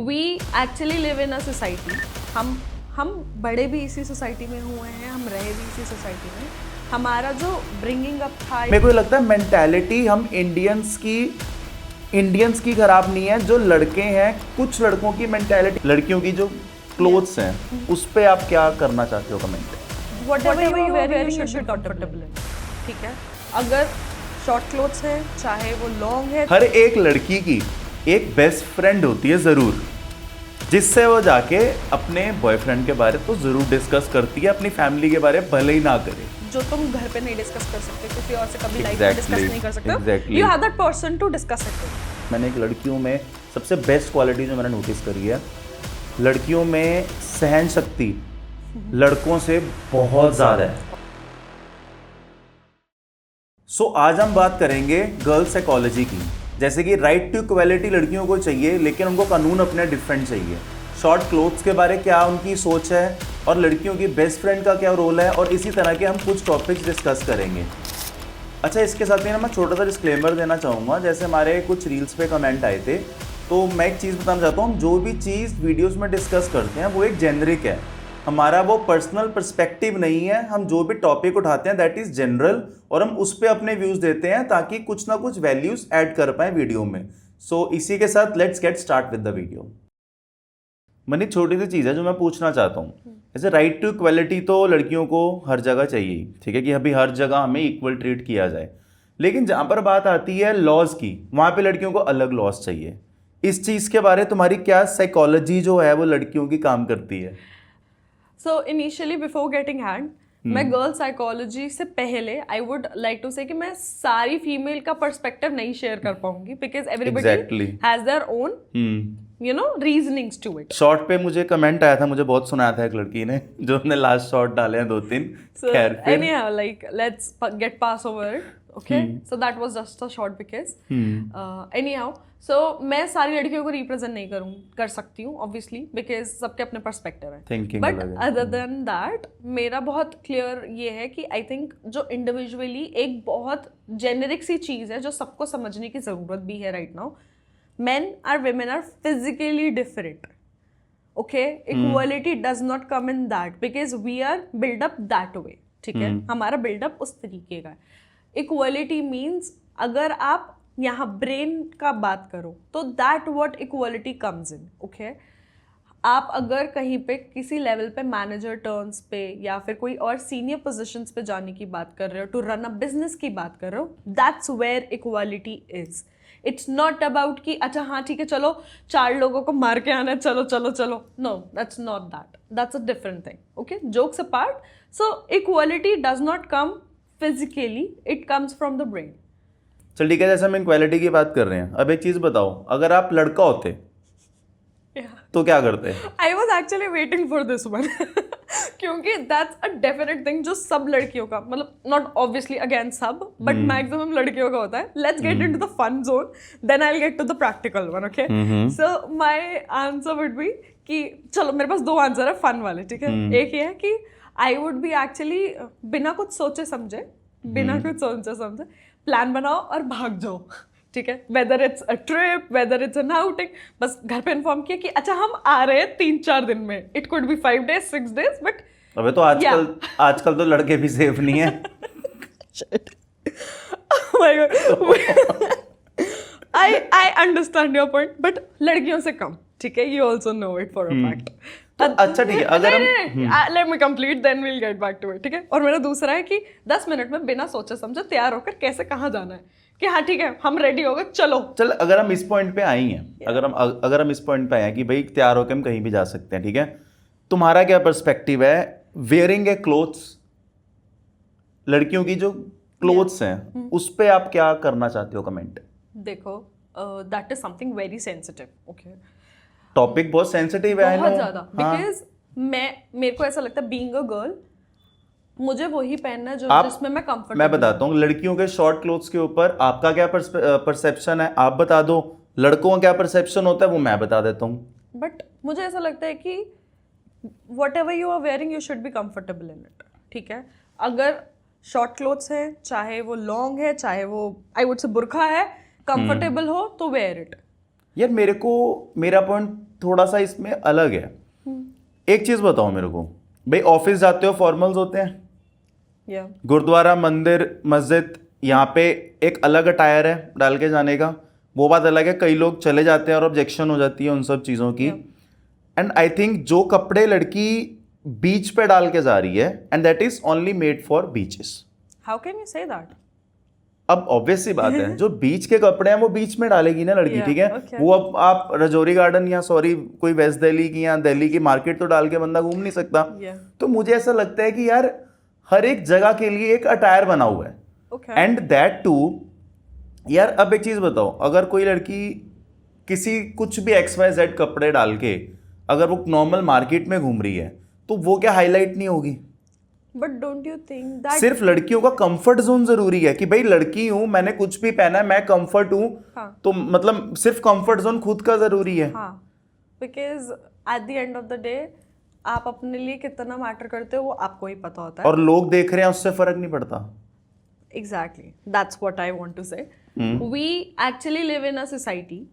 We actually live in a society, हम बड़े भी इसी सोसाइटी में हुए हैं, हम रहे भी इसी सोसाइटी में। हमारा जो ब्रिंगिंग अप था, मेरे को लगता है मेंटालिटी हम इंडियंस की खराब नहीं है। जो लड़के हैं, कुछ लड़कों की मेंटालिटी, लड़कियों की जो क्लोथ्स हैं उस पे आप क्या करना चाहते हो comment? whatever you are wearing you should be comfortable in, ठीक है। अगर शॉर्ट क्लोथ्स है, चाहे वो लॉन्ग है, हर एक लड़की की एक बेस्ट फ्रेंड होती है जरूर, जिससे वो जाके अपने बॉयफ्रेंड के बारे तो जरूर डिस्कस करती है, अपनी फैमिली के बारे भले ही ना करे। जो तुम घर पे नहीं डिस्कस कर सकते, किसी और से कभी लाइफ में डिस्कस नहीं कर सकते, exactly. You have that person to discuss it. मैंने एक लड़कियों में सबसे बेस्ट क्वालिटी जो मैंने नोटिस करी है, लड़कियों में सहन शक्ति लड़कों से बहुत ज़्यादा है। सो आज हम बात करेंगे गर्ल साइकोलॉजी की। जैसे कि राइट टू इक्वालिटी लड़कियों को चाहिए, लेकिन उनको कानून अपने डिफरेंट चाहिए। शॉर्ट क्लोथ्स के बारे क्या उनकी सोच है, और लड़कियों की बेस्ट फ्रेंड का क्या रोल है, और इसी तरह के हम कुछ टॉपिक्स डिस्कस करेंगे। अच्छा, इसके साथ में ना मैं छोटा सा डिस्क्लेमर देना चाहूँगा। जैसे हमारे कुछ रील्स पे कमेंट आए थे, तो मैं एक चीज़ बताना चाहता हूँ, हम जो भी चीज़ वीडियोस में डिस्कस करते हैं वो एक जेनरिक है, हमारा वो पर्सनल पर्सपेक्टिव नहीं है। हम जो भी टॉपिक उठाते हैं दैट इज़ जनरल, और हम उस पर अपने व्यूज़ देते हैं ताकि कुछ ना कुछ वैल्यूज़ ऐड कर पाएँ वीडियो में। सो इसी के साथ let's get start with the video. Money, छोटी सी चीज़ है जो मैं पूछना चाहता हूँ। जैसे राइट टू इक्वलिटी तो लड़कियों को हर जगह चाहिए, ठीक है, कि अभी हर जगह हमें इक्वल ट्रीट किया जाए, लेकिन जहाँ पर बात आती है लॉज की, वहाँ पे लड़कियों को अलग लॉज चाहिए। इस चीज़ के बारे तुम्हारी क्या साइकोलॉजी जो है वो लड़कियों की काम करती है? So initially before getting hand, मैं गर्ल साइकोलॉजी से पहले आई वुड लाइक टू से कि मैं सारी फीमेल का पर्सपेक्टिव नहीं शेयर कर पाऊंगी, because everybody has their own you know reasonings to it. Short पे मुझे कमेंट आया था, मुझे बहुत सुनाया था एक लड़की ने, जो हमने लास्ट शॉट डाले हैं 2-3। खैर, anyhow, like let's get pass over it, okay? So that was just a short because anyhow, so मैं सारी लड़कियों को रिप्रेजेंट नहीं कर सकती हूँ ऑब्वियसली, बिकॉज सबके अपने पर्सपेक्टिव है। Thinking बट अलग है। अदर देन दैट मेरा बहुत क्लियर ये है कि आई थिंक जो इंडिविजुअली एक बहुत जेनेरिक सी चीज़ है जो सबको समझने की ज़रूरत भी है right now, men or women are physically different, okay? Equality does not come in that because we are built up that way, ठीक है? हमारा बिल्डअप उस तरीके का है। इक्वालिटी मीन्स अगर आप यहाँ ब्रेन का बात करो तो that what equality comes in, okay? आप अगर कहीं पे किसी लेवल पे मैनेजर टर्न्स पे या फिर कोई और सीनियर पोजीशंस पे जाने की बात कर रहे हो, टू रन अ बिजनेस की बात कर रहे हो, that's where equality is. It's not about कि अच्छा हाँ ठीक है चलो 4 लोगों को मार के आना है, चलो चलो चलो, no that's not that, that's a different thing, okay? Jokes apart, so equality does not come physically, it comes from the brain. चल ठीक है, जैसे हम इक्वालिटी की बात कर रहे हैं, अब एक चीज़ बताओ, अगर आप लड़का होते तो क्या करते? I was actually waiting for this one क्योंकि दैट्स अ डेफिनेट थिंग जो सब लड़कियों का, मतलब नॉट ऑब्वियसली अगेन सब, बट मैक्सिमम लड़कियों का होता है। Let's get into the fun zone, then I will get to the practical one, okay? So my answer would be कि चलो मेरे पास 2 आंसर है फन वाले, ठीक है? एक ये है कि आई वुड बी एक्चुअली बिना कुछ सोचे समझे प्लान बनाओ और भाग जाओ, ठीक है? Whether it's a trip, whether it's an outing, बस घर पे इन्फॉर्म किया कि अच्छा हम आ रहे हैं 3-4 दिन में। It could be 5 days 6 days, but अबे तो आजकल तो लड़के भी सेफ नहीं है। I understand your point, but लड़कियों से कम, ठीक है? You also know it for a fact. अच्छा ठीक है, अगर हम let me complete then we'll get back to it, ठीक है? और मेरा दूसरा है कि 10 मिनट में बिना सोचे समझे तैयार होकर कैसे कहाँ जाना है, कि हाँ ठीक है हम रेडी हो गए चलो। चल, अगर हम इस पॉइंट पे आई हैं, अगर हम इस पॉइंट पे आए हैं कि भाई तैयार होकर हम कहीं भी जा सकते हैं, ठीक है, तुम्हारा क्या पर्सपेक्टिव है वेयरिंग ए क्लोथ्स? लड़कियों की जो क्लोथ्स हैं उस पे आप क्या करना चाहते हो कमेंट? देखो, that is something very sensitive, okay? Topic बहुत सेंसिटिव है, बहुत ज्यादा, बिकॉज मेरे को ऐसा लगता है बीइंग अ गर्ल मुझे वही पहनना है जो जिसमें मैं कंफर्टेबल। मैं बताता हूँ लड़कियों के शॉर्ट क्लोथ्स के ऊपर आपका क्या परसेप्शन है, आप बता दो। लड़कों का क्या परसेप्शन होता है वो मैं बता देता हूँ। बट मुझे ऐसा लगता है कि whatever you are wearing you should be comfortable in it, ठीक है? अगर शॉर्ट क्लोथ्स है, चाहे वो लॉन्ग है, चाहे वो आई वुड से बुरखा है, कंफर्टेबल हो तो वेयर इट। यार मेरा पॉइंट थोड़ा सा इसमें अलग है। एक चीज बताओ मेरे को, भाई ऑफिस जाते हो फॉर्मल्स होते हैं, या गुरुद्वारा मंदिर मस्जिद यहाँ पे एक अलग अटायर है डाल के जाने का, वो बात अलग है। कई लोग चले जाते हैं और ऑब्जेक्शन हो जाती है उन सब चीज़ों की। एंड आई थिंक जो कपड़े लड़की बीच पे डाल के जा रही है, and that is only made for beaches. How can you say that? अब ऑब्वियस सी बात है, जो बीच के कपड़े हैं वो बीच में डालेगी ना लड़की, Yeah, ठीक है। okay. वो अब आप रजौरी गार्डन या सॉरी कोई वेस्ट दिल्ली की या दिल्ली की मार्केट तो डाल के बंदा घूम नहीं सकता। Yeah. तो मुझे ऐसा लगता है कि यार हर एक जगह के लिए एक अटायर बना हुआ है, Okay. And that to. यार अब एक चीज बताओ, अगर कोई लड़की किसी कुछ भी XYZ कपड़े डाल के अगर वो नॉर्मल मार्केट में घूम रही है तो वो क्या हाईलाइट नहीं होगी? But don't you think that सिर्फ लड़कियों का कंफर्ट जोन जरूरी है कि भाई लड़की हूं, मैंने कुछ भी पहना है, मैं कंफर्ट हूं। हाँ. तो मतलब सिर्फ कंफर्ट जोन खुद का जरूरी है। हाँ, because at the end of the day आप अपने लिए कितना मैटर करते हो वो आपको ही पता होता है। और लोग देख रहे हैं उससे फर्क नहीं पड़ता। Exactly, that's what I want to say. We actually live in a society.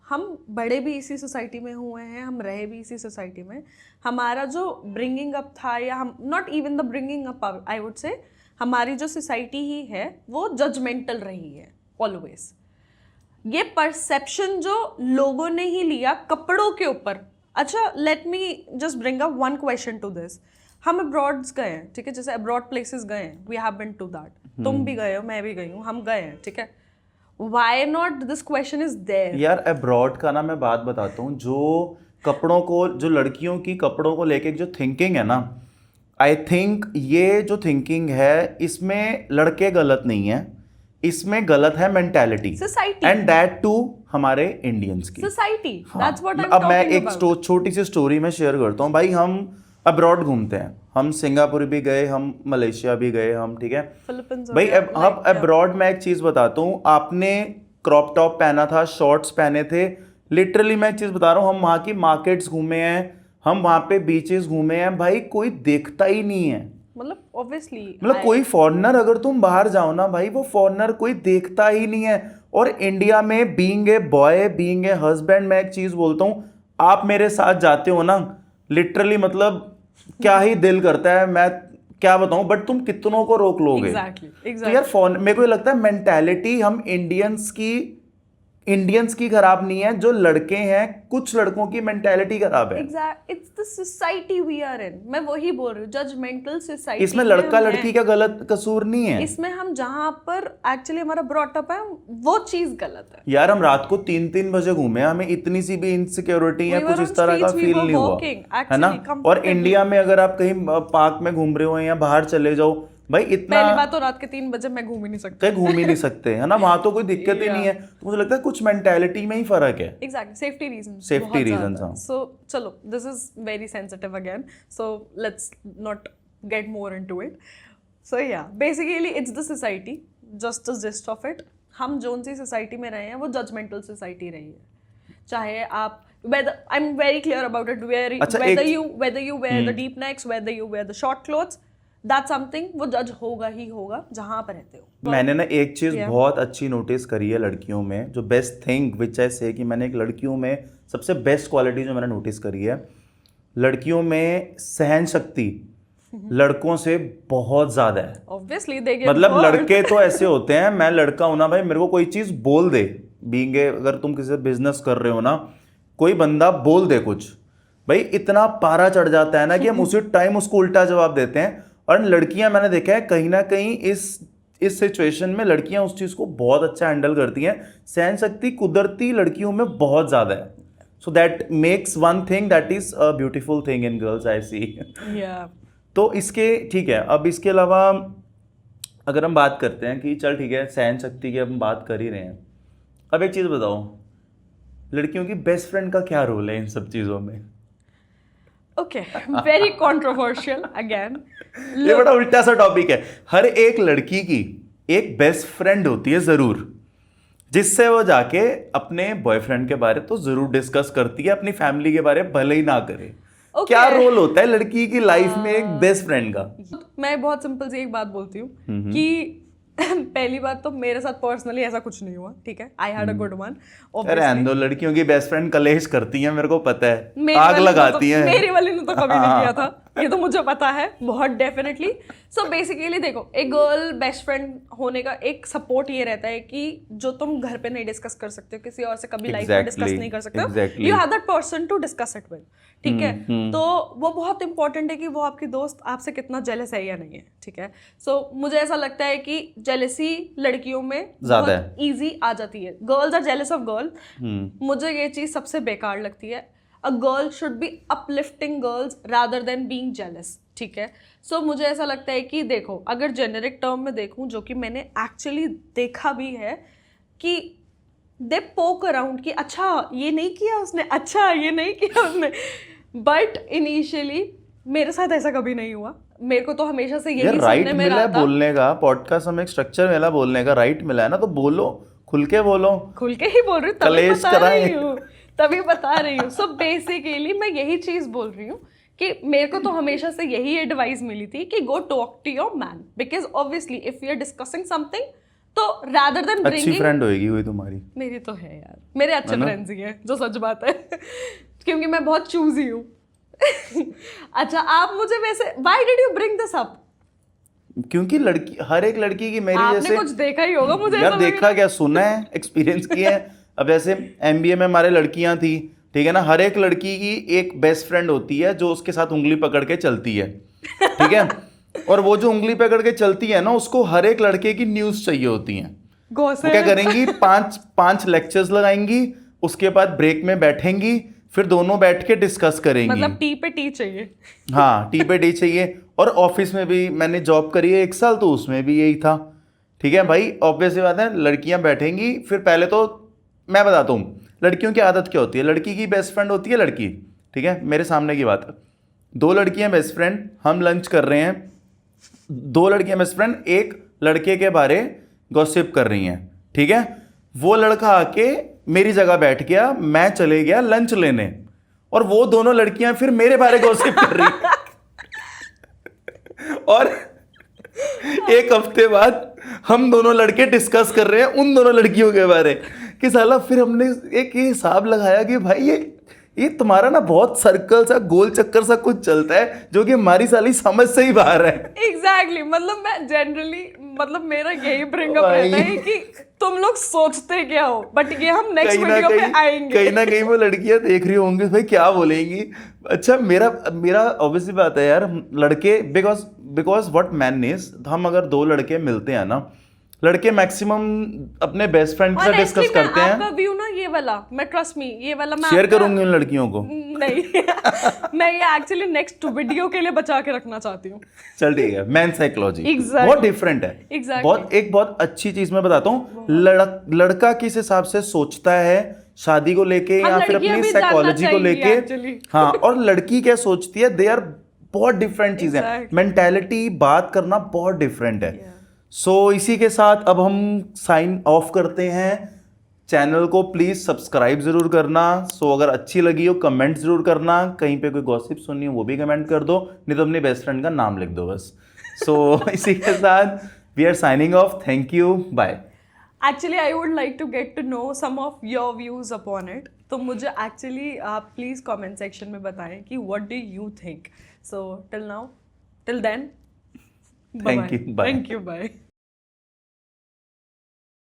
हम बड़े भी इसी सोसाइटी में हुए हैं, हम रहे भी इसी सोसाइटी में। हमारा जो ब्रिंगिंग अप था, या हम not even the bringing up, I would say हमारी जो सोसाइटी ही है वो जजमेंटल रही है ऑलवेज। ये परसेप्शन जो लोगों ने ही लिया कपड़ों के ऊपर। अच्छा, let me just bring up one question to this. हम अब्रॉड्स गए हैं, ठीक है, जैसे अब्रॉड प्लेसेस गए हैं, we have been to that. तुम भी गए हो, मैं भी गई हूँ, हम गए हैं, ठीक है। Why not this question is there? यार अब्रॉड का ना मैं बात बताता हूँ, जो कपड़ों को, जो लड़कियों की कपड़ों को लेके जो थिंकिंग है ना, आई थिंक ये जो थिंकिंग है इसमें लड़के गलत नहीं है, इसमें गलत है mentality, Society. And that too हमारे इंडियंस की Society. हाँ। That's what I'm अब मैं talking एक about. छोटी सी स्टोरी में शेयर करता हूँ। भाई हम अब्रॉड घूमते हैं, हम सिंगापुर भी गए, हम मलेशिया भी गए, हम, ठीक है Philippines हो भाई। गया, अब like, अब्रॉड में एक चीज बताता हूँ, आपने क्रॉप टॉप पहना था, शॉर्ट्स पहने थे, लिटरली मैं एक चीज बता रहा हूँ, हम वहाँ की मार्केट्स घूमे हैं, हम वहाँ पे बीचेस घूमे हैं, भाई कोई देखता ही नहीं है। मतलब obviously मतलब कोई फॉरेनर, अगर तुम बाहर जाओ ना भाई, वो फॉरेनर कोई देखता ही नहीं है। और इंडिया में being a boy, being a husband, मैं एक चीज बोलता हूँ, आप मेरे साथ जाते हो ना, लिटरली मतलब क्या ही दिल करता है, मैं क्या बताऊं, बट तुम कितनों को रोक लोगे? Exactly. तो यार फोन, मेरे को ये लगता है मेंटालिटी हम इंडियंस की खराब नहीं है, जो लड़के हैं कुछ लड़कों की मेंटालिटी खराब है। It's the society we are in. मैं वही बोल रही हूँ, जजमेंटल सोसाइटी। इसमें लड़का लड़की का गलत कसूर नहीं है, इसमें हम जहाँ पर एक्चुअली हमारा ब्रॉटअप है वो चीज गलत है। यार हम रात को 3-3 बजे घूमे, हमें इतनी सी भी इनसिक्योरिटी या We कुछ were इस on तरह का streets, we फील were नहीं हुआ, walking, है ना। actually, और comfortably. इंडिया में अगर आप कहीं पार्क में घूम रहे हो या बाहर चले जाओ, भाई इतना पहली बात तो रात के 3 बजे मैं घूम ही नहीं सकती। कहीं घूम ही नहीं सकते, है ना, वहां तो कोई दिक्कत ही नहीं है। तो मुझे लगता है कुछ मेंटालिटी में ही फर्क है। Exactly, safety reasons. Safety reasons, हाँ। So, चलो, this is very sensitive again. So let's not get more into it. So yeah, basically it's the society, just the gist of it. हम जोन सी society में रहे हैं वो judgemental society रही है। चाहे आप whether I'm very clear about it, अच्छा, whether you wear the deep necks, whether you wear the short clothes, that's something वो जज होगा ही होगा जहाँ पर रहते हो। मैंने ना एक चीज बहुत अच्छी नोटिस करी है लड़कियों में, जो बेस्ट थिंग विच आई से कि मैंने एक लड़कियों में सबसे बेस्ट क्वालिटी जो मैंने नोटिस करी है, लड़कियों में सहन शक्ति लड़कों से बहुत ज्यादा है। Obviously they get मतलब hurt. लड़के तो ऐसे होते हैं, मैं लड़का हूं ना भाई, मेरे को कोई चीज बोल दे, बीइंग अगर तुम किसी बिजनेस कर रहे हो ना, कोई बंदा बोल दे कुछ, भाई इतना पारा चढ़ जाता है ना कि हम उसी टाइम उसको उल्टा जवाब देते हैं। और लड़कियां, मैंने देखा है कहीं ना कहीं इस सिचुएशन में लड़कियां उस चीज को बहुत अच्छा हैंडल करती हैं। सहन शक्ति कुदरती लड़कियों में बहुत ज्यादा है। So that makes one thing that is a beautiful thing in girls, I see. Yeah. तो इसके, ठीक है, अब इसके अलावा अगर हम बात करते हैं कि चल ठीक है, सहन शक्ति की हम बात कर ही रहे हैं, अब एक चीज बताओ, लड़कियों की बेस्ट फ्रेंड का क्या रोल है इन सब चीजों में? Okay, very controversial again. ये बड़ा उल्टा सा टॉपिक है। हर एक लड़की की एक बेस्ट फ्रेंड होती है जरूर, जिससे वो जाके अपने बॉयफ्रेंड के बारे तो जरूर डिस्कस करती है, अपनी फैमिली के बारे भले ही ना करे। Okay. क्या रोल होता है लड़की की लाइफ में एक बेस्ट फ्रेंड का? मैं बहुत सिंपल सी एक बात बोलती हूँ कि पहली बात तो मेरे साथ पर्सनली ऐसा कुछ नहीं हुआ, ठीक है, I had a good one. अरे आंदो लड़कियों की बेस्ट फ्रेंड कलेश करती हैं, मेरे को पता है, मेरी आग वाली ने लगाती तो, हैं। मेरी वाली ने तो कभी नहीं किया था, ये तो मुझे पता है बहुत डेफिनेटली। सो बेसिकली देखो, एक गर्ल बेस्ट फ्रेंड होने का एक सपोर्ट ये रहता है कि जो तुम घर पे नहीं डिस्कस कर सकते हो, किसी और से कभी लाइफ में डिस्कस नहीं कर सकते हो, you have that person to discuss it with, ठीक है। तो वो बहुत इंपॉर्टेंट है कि वो आपकी दोस्त आपसे कितना जेलस है या नहीं है, ठीक है। सो मुझे ऐसा लगता है कि जेलसी लड़कियों में बहुत इजी आ जाती है, girls are jealous of girl. मुझे ये चीज सबसे बेकार लगती है। A girl should be uplifting girls rather than being jealous, ठीक है। सो मुझे ऐसा लगता है कि देखो, अगर जेनेरिक टर्म में देखूं, जो कि मैंने एक्चुअली देखा भी है, कि दे पोक अराउंड कि अच्छा ये नहीं किया उसने, अच्छा ये नहीं किया उसने, बट इनिशियली मेरे साथ ऐसा कभी नहीं हुआ। मेरे को तो हमेशा से यही राइट मिला है बोलने का, पॉडकास्ट में एक स्ट्रक्चर मिला बोलने का, राइट मिला है ना, तो बोलो, खुल के बोलो। खुल के ही बोल रही हूँ, तभी बता रही हूँ। सो बेसिकली मैं यही चीज बोल रही हूँ कि मेरे को तो हमेशा से यही एडवाइस मिली थी कि go talk to your man, because obviously if you are discussing something, तो रादर देन ब्रिंगिंग। अच्छी फ्रेंड होएगी हुई तुम्हारी। मेरी तो है यार, मेरे अच्छे फ्रेंड्स ही हैं, जो सच बात है, क्योंकि मैं बहुत चूजी हूँ। अच्छा, आप मुझे वैसे why did you bring this up? क्योंकि लड़की, हर एक लड़की की मेरी आपने जैसे कुछ देखा ही होगा, मुझे यार देखा क्या, सुना है, एक्सपीरियंस किया है। अब जैसे MBA में हमारे लड़कियां थी, ठीक है ना, हर एक लड़की की एक बेस्ट फ्रेंड होती है जो उसके साथ उंगली पकड़ के चलती है, ठीक है। और वो जो उंगली पकड़ के चलती है ना, उसको हर एक लड़के की न्यूज चाहिए होती है। वो क्या करेंगी, पांच लेक्चर्स लगाएंगी, उसके बाद ब्रेक में बैठेंगी, फिर दोनों बैठ के डिस्कस करेंगी। मतलब टी पे टी चाहिए। हाँ, टी पे टी चाहिए। और ऑफिस में भी मैंने जॉब करी है 1 साल, तो उसमें भी यही था, ठीक है भाई। ऑब्वियस बात है, लड़कियां बैठेंगी, फिर पहले तो मैं बताता हूँ लड़कियों की आदत क्या होती है। लड़की की बेस्ट फ्रेंड होती है लड़की, ठीक है, मेरे सामने की बात है, 2 लड़कियां बेस्ट फ्रेंड, हम लंच कर रहे हैं, 2 लड़कियां बेस्ट फ्रेंड एक लड़के के बारे गॉसिप कर रही हैं, ठीक है। वो लड़का आके मेरी जगह बैठ गया, मैं चले गया लंच लेने, और वो दोनों लड़कियां फिर मेरे बारे गॉसिप कर रही हैं। और 1 हफ्ते बाद हम दोनों लड़के डिस्कस कर रहे हैं उन दोनों लड़कियों के बारे कि साला, फिर हमने एक ये हिसाब लगाया कि भाई ये तुम्हारा ना बहुत सर्कल सा, गोल चक्कर सा कुछ चलता है, जो कि हमारी साली समझ से ही बाहर है। एग्जैक्टली, मतलब मैं जनरली, मतलब मेरा यही ब्रिंग अप रहता है कि तुम लोग सोचते क्या हो, बट ये हम नेक्स्ट वीडियो पे आएंगे। कहीं ना कहीं वो लड़कियां देख रही होंगी भाई क्या बोलेंगी। अच्छा, मेरा ऑब्वियसली बात है यार, लड़के बिकॉज व्हाट मैन इज, हम अगर 2 लड़के मिलते हैं ना, लड़के मैक्सिमम अपने बेस्ट फ्रेंड से डिस्कस करते हैं। आपका व्यू ना ये वाला, मैं ट्रस्ट मी, ये वाला मैं शेयर करूंगी उन लड़कियों को। नहीं मैं ये एक्चुअली नेक्स्ट वीडियो के लिए बचा के रखना चाहती हूँ। चल ठीक है, मैन साइकोलॉजी बहुत डिफरेंट है। बहुत अच्छी चीज मैं बताता हूँ, लड़का किस हिसाब से सोचता है शादी को लेके या फिर अपनी साइकोलॉजी को लेके, हाँ, और लड़की क्या सोचती है, दे आर बहुत डिफरेंट चीजें, मेंटालिटी, बात करना बहुत डिफरेंट है। सो इसी के साथ अब हम साइन ऑफ करते हैं। चैनल को प्लीज़ सब्सक्राइब ज़रूर करना। सो अगर अच्छी लगी हो कमेंट ज़रूर करना, कहीं पे कोई गॉसिप सुननी हो वो भी कमेंट कर दो, नहीं तो अपने बेस्ट फ्रेंड का नाम लिख दो बस। सो इसी के साथ we are signing off, thank you, bye. Actually I would like to get to know some of your views upon it, तो मुझे एक्चुअली आप प्लीज़ कमेंट सेक्शन में बताएं कि what do you think. So till then, thank you, bye. Thank you, bye.